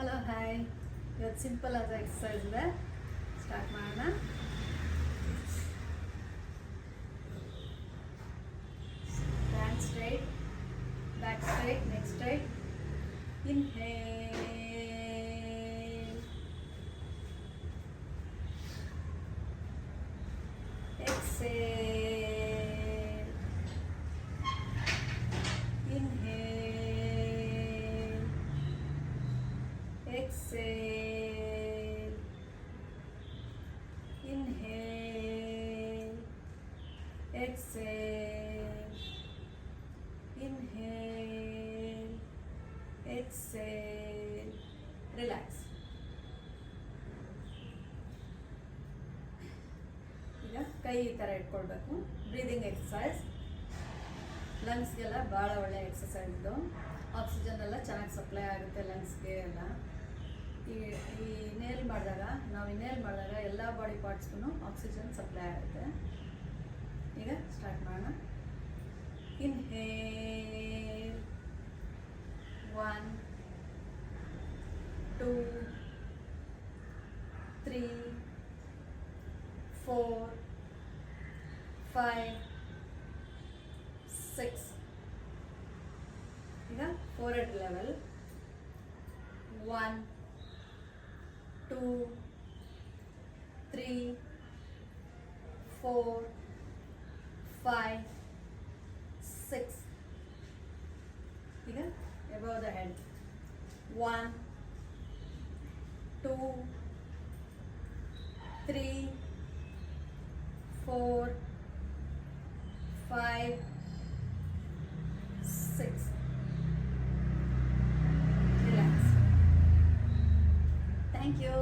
Hello hi. ಇವತ್ತು simple ಆದ exercise ಇದೆ, ಸ್ಟಾರ್ಟ್ ಮಾಡೋಣ. Front straight, back straight, neck straight. Inhale, exhale, inhale, exhale, inhale, exhale, inhale, exhale. Relax. ಈಗ ಕೈ ಈ ಥರ ಇಟ್ಕೊಳ್ಬೇಕು. ಬ್ರೀದಿಂಗ್ ಎಕ್ಸಸೈಸ್, ಲಂಗ್ಸ್ಗೆಲ್ಲ ಭಾಳ ಒಳ್ಳೆ ಎಕ್ಸಸೈಸ್ ಇದು. ಆಕ್ಸಿಜನ್ ಎಲ್ಲ ಚೆನ್ನಾಗಿ ಸಪ್ಲೈ ಆಗುತ್ತೆ ಲಂಗ್ಸ್ಗೆ ಎಲ್ಲ. ಈ ಇನ್ಹೇಲ್ ಮಾಡಿದಾಗ ಎಲ್ಲ ಬಾಡಿ ಪಾರ್ಟ್ಸ್ಗೂ ಆಕ್ಸಿಜನ್ ಸಪ್ಲೈ ಆಗುತ್ತೆ. ಈಗ ಸ್ಟಾರ್ಟ್ ಮಾಡೋಣ. ಇನ್ಹೇಲ್ 1 2 3 4 5 6. ಈಗ ಫೋರ್ಹೆಡ್ ಲೆವೆಲ್ 1 2 3 4 5 6. ಈಗ above the head 1 2 3 4 5 6. Relax. Thank you.